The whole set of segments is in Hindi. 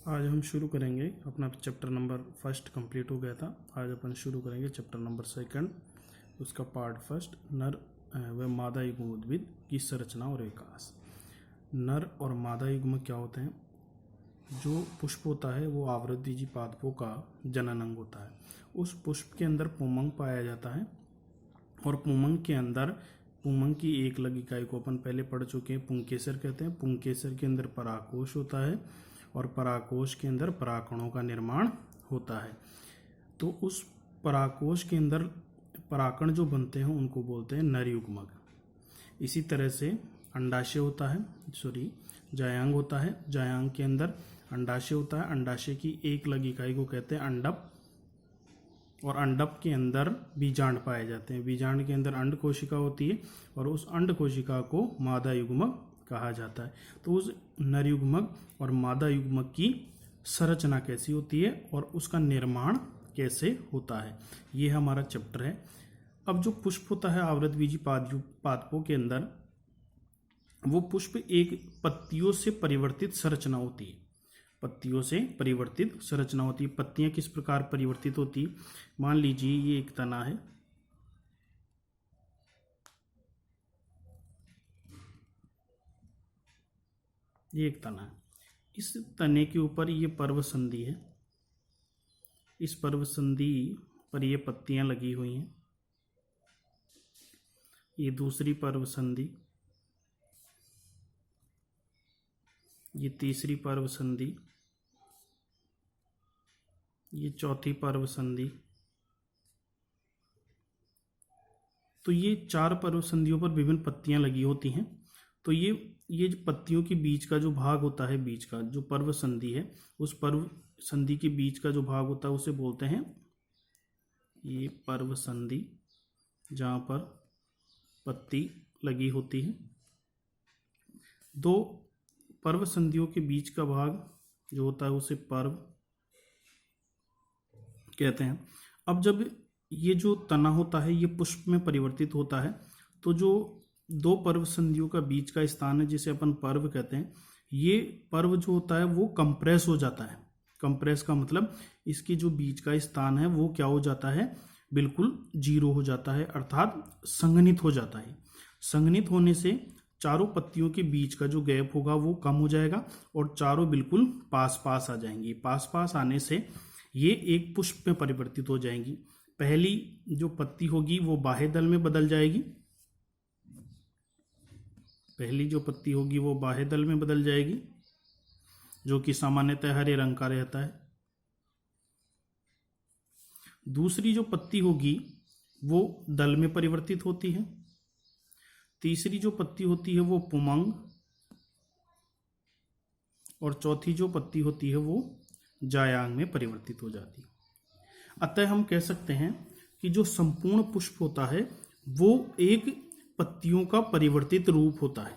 आज हम शुरू करेंगे अपना चैप्टर नंबर फर्स्ट कंप्लीट हो गया था। आज अपन शुरू करेंगे चैप्टर नंबर सेकंड, उसका पार्ट फर्स्ट, नर व मादा युग्म उद्भिद की संरचना और विकास। नर और मादा युग्म क्या होते हैं? जो पुष्प होता है वो आवृतबीजी पादपों का जनन अंग होता है। उस पुष्प के अंदर पुंमंग पाया जाता है और पुंमंग के अंदर पुंमंग की एक लग इकाई को अपन पहले पढ़ चुके हैं, पुंकेसर कहते हैं। पुंकेसर के अंदर परागकोश होता है और परागकोश के अंदर परागकणों का निर्माण होता है। तो उस परागकोश के अंदर परागकण जो बनते हैं उनको बोलते हैं नर युग्मक। इसी तरह से अंडाशय होता है, जायांग होता है। जायांग के अंदर अंडाशय होता है। अंडाशय की एक लग इकाई को कहते हैं अंडप और अंडप के अंदर बीजांड पाए जाते हैं। बीजांड के अंदर अंड कोशिका होती है और उस अंड कोशिका को मादा युग्मक कहा जाता है। तो उस नर युग्मक और मादा युग्मक की संरचना कैसी होती है और उसका निर्माण कैसे होता है, ये हमारा चैप्टर है। अब जो पुष्प होता है आवृतबीजी पादपों के अंदर, वो पुष्प एक पत्तियों से परिवर्तित संरचना होती है। पत्तियों से परिवर्तित संरचना होती है। पत्तियां किस प्रकार परिवर्तित होती है? मान लीजिए ये एक तना है, ये एक तना है। इस तने के ऊपर ये पर्व संधि है। इस पर्व संधि पर ये पत्तियां लगी हुई हैं। ये दूसरी पर्व संधि, ये तीसरी पर्व संधि, ये चौथी पर्व संधि। तो ये चार पर्व संधियों पर विभिन्न पत्तियां लगी होती हैं। तो ये जो पत्तियों के बीच का जो भाग होता है, बीच का जो पर्व संधि है, उस पर्व संधि के बीच का जो भाग होता है उसे बोलते हैं ये पर्व संधि, जहाँ पर पत्ती लगी होती है। दो पर्व संधियों के बीच का भाग जो होता है उसे पर्व कहते हैं। अब जब ये जो तना होता है ये पुष्प में परिवर्तित होता है, तो जो दो पर्व संधियों का बीच का स्थान है जिसे अपन पर्व कहते हैं, ये पर्व जो होता है वो कंप्रेस हो जाता है। कंप्रेस का मतलब इसकी जो बीच का स्थान है वो क्या हो जाता है? बिल्कुल जीरो हो जाता है, अर्थात संघनित हो जाता है। संघनित होने से चारों पत्तियों के बीच का जो गैप होगा वो कम हो जाएगा और चारों बिल्कुल पास पास आ जाएंगी। पास पास आने से ये एक पुष्प में परिवर्तित हो जाएंगी। पहली जो पत्ती होगी वो बाह्य दल में बदल जाएगी। पहली जो पत्ती होगी वो बाह्य दल में बदल जाएगी, जो कि सामान्यतः हरे रंग का रहता है। दूसरी जो पत्ती होगी वो दल में परिवर्तित होती है। तीसरी जो पत्ती होती है वो पुमंग, और चौथी जो पत्ती होती है वो जायांग में परिवर्तित हो जाती है। अतः हम कह सकते हैं कि जो संपूर्ण पुष्प होता है वो एक पत्तियों का परिवर्तित रूप होता है।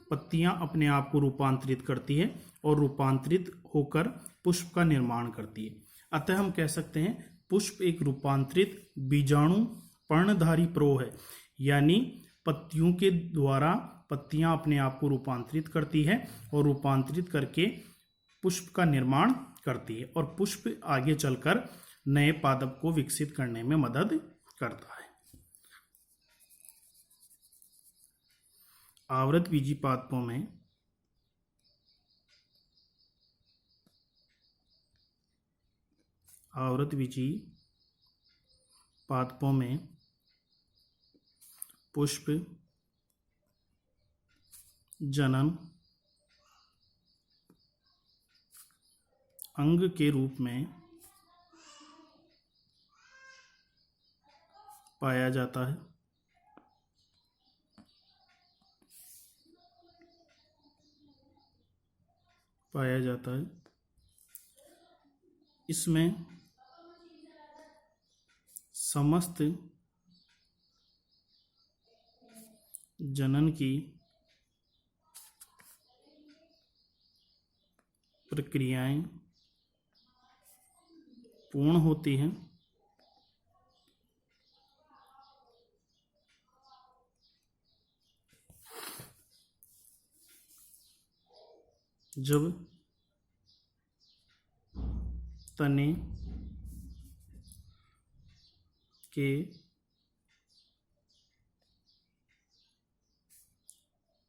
पत्तियां अपने आप को रूपांतरित करती है और रूपांतरित होकर पुष्प का निर्माण करती है। अतः हम कह सकते हैं पुष्प एक रूपांतरित बीजाणु पर्णधारी प्रो है, यानी पत्तियों के द्वारा पत्तियां अपने आप को रूपांतरित करती है और रूपांतरित करके पुष्प का निर्माण करती है और पुष्प आगे चलकर नए पादप को विकसित करने में मदद करता है। आवृतबीजी पादपों में आवृतबीजी पादपों में पुष्प जनन अंग के रूप में पाया जाता है। इसमें समस्त जनन की प्रक्रियाएं पूर्ण होती हैं जब तने के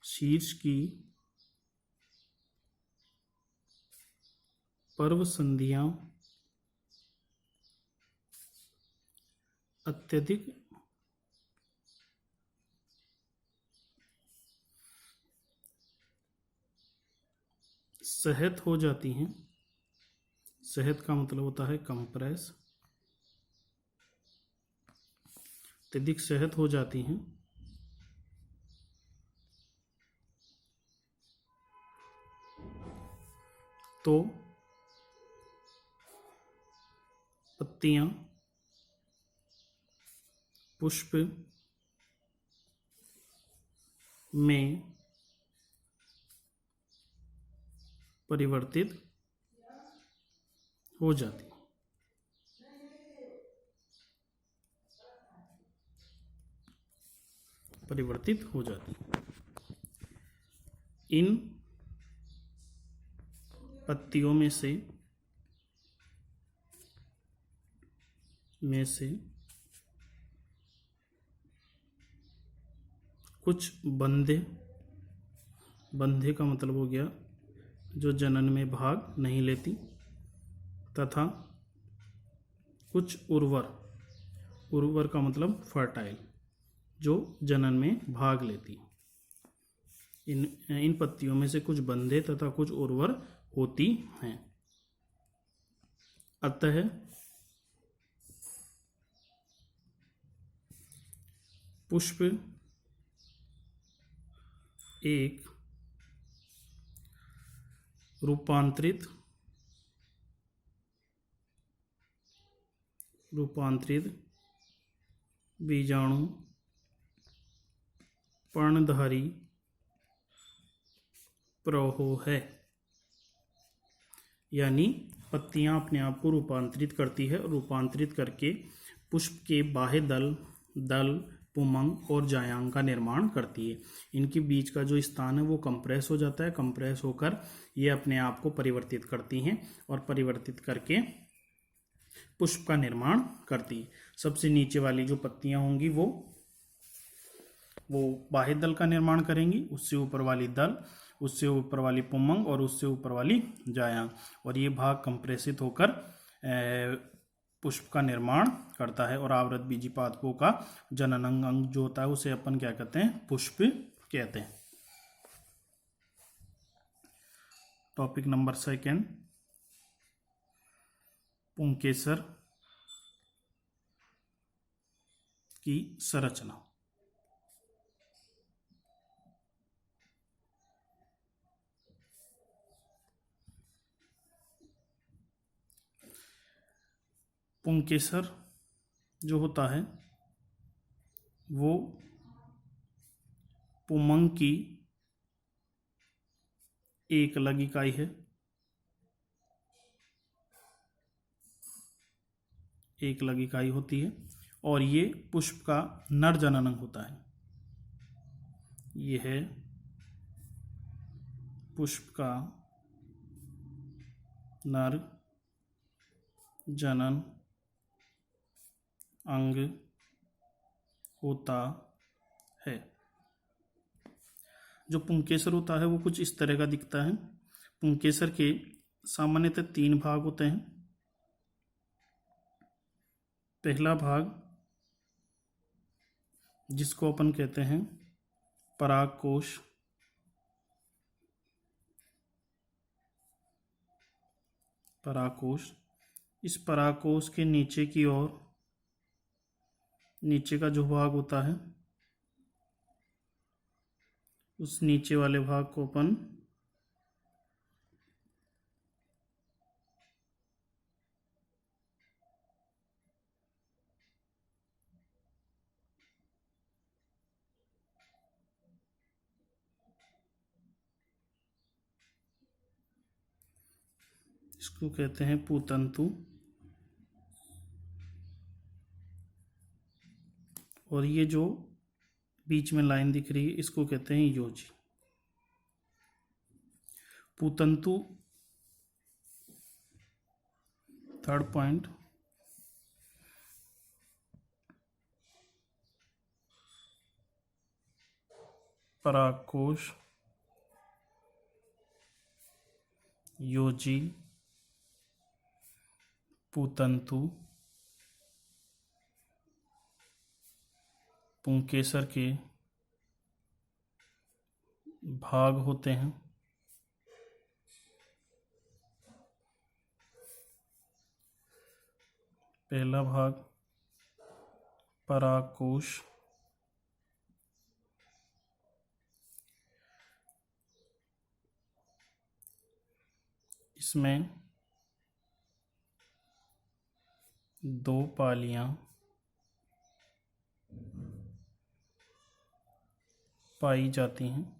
शीर्ष की पर्व संधियां अत्यधिक सहत हो जाती हैं। सहत का मतलब होता है कंप्रेस। अत्यधिक सहत हो जाती हैं तो पत्तियां पुष्प में परिवर्तित हो जाती। इन पत्तियों में से कुछ बंधे का मतलब हो गया जो जनन में भाग नहीं लेती, तथा कुछ उर्वर का मतलब फर्टाइल, जो जनन में भाग लेती। इन पत्तियों में से कुछ बंधे तथा कुछ उर्वर होती हैं। अतः पुष्प एक रूपांतरित बीजाणु पर्णधारी प्रवाह है। यानी पत्तियां अपने आप को रूपांतरित करती है, रूपांतरित करके पुष्प के बाह्य दल, पुमंग और जायांग का निर्माण करती है। इनके बीच का जो स्थान है वो कंप्रेस हो जाता है। कंप्रेस होकर ये अपने आप को परिवर्तित करती हैं और परिवर्तित करके पुष्प का निर्माण करती है। सबसे नीचे वाली जो पत्तियां होंगी वो बाह्य दल का निर्माण करेंगी, उससे ऊपर वाली दल, उससे ऊपर वाली पुमंग और उससे ऊपर वाली जायांग, और ये भाग कंप्रेसित होकर पुष्प का निर्माण करता है। और आवृत बीजी पादपों का जनन अंग जो होता है उसे अपन क्या कहते हैं? पुष्प कहते हैं। टॉपिक नंबर 2, पुंकेसर की संरचना। पुंकेसर जो होता है वो पुमंग की एक अलग इकाई है। एक अलग इकाई होती है और ये पुष्प का नर जननांग होता है। यह है पुष्प का नर जनन अंग होता है। जो पुंकेसर होता है वो कुछ इस तरह का दिखता है। पुंकेसर के सामान्यतः 3 भाग होते हैं। पहला भाग जिसको अपन कहते हैं परागकोश, इस परागकोश के नीचे की ओर, नीचे का जो भाग होता है उस नीचे वाले भाग को अपन इसको कहते हैं पूतंतु, और ये जो बीच में लाइन दिख रही है इसको कहते हैं योजी। पूतंतु थर्ड पॉइंट, परागकोश, योजी, पूतंतु, पुंकेसर के भाग होते हैं। पहला भाग परागकोश, इसमें दो पालियां पाई जाती हैं।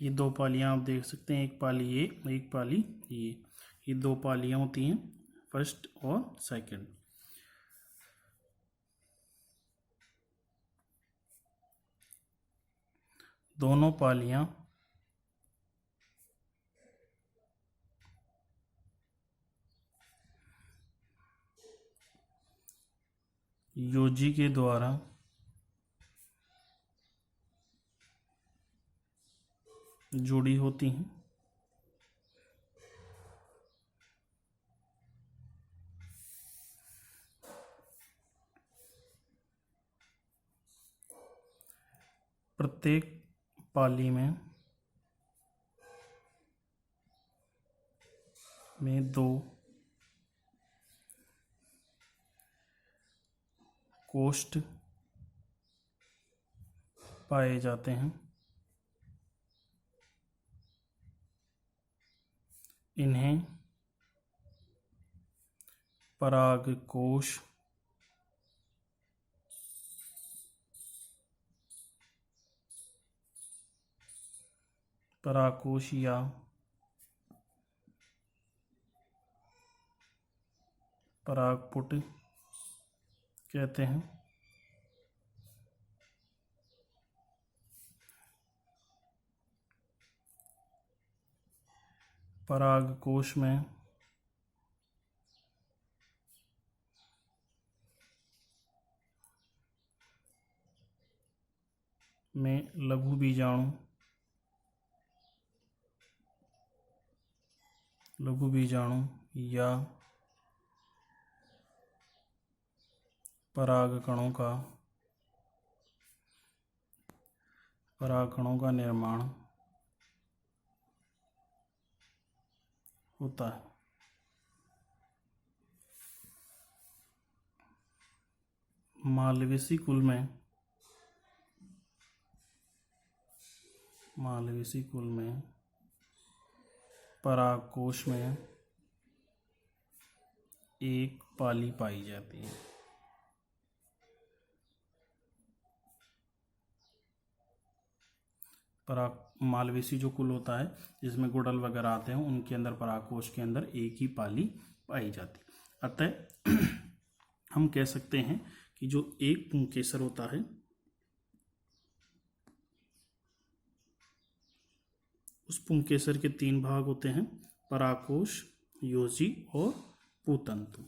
ये दो पालियां आप देख सकते हैं, एक पाली ये, एक पाली ये दो पालियां होती हैं, फर्स्ट और सेकंड। दोनों पालियां योजी के द्वारा जुड़ी होती हैं। प्रत्येक पाली में दो कोष्ठ पाए जाते हैं। इन्हें परागकोश या परागपुट कहते हैं। परागकोश में लघु बीजाणु या परागकणों का निर्माण होता है। मालवेसी कुल में परागकोश में एक पाली पाई जाती है। मालवेसी जो कुल होता है जिसमें गुड़ल वगैरह आते हैं, उनके अंदर परागकोश के अंदर एक ही पाली पाई जाती है। अतः हम कह सकते हैं कि जो एक पुंकेसर होता है उस पुंकेसर के तीन भाग होते हैं, परागकोश, योजी और पूतंतु।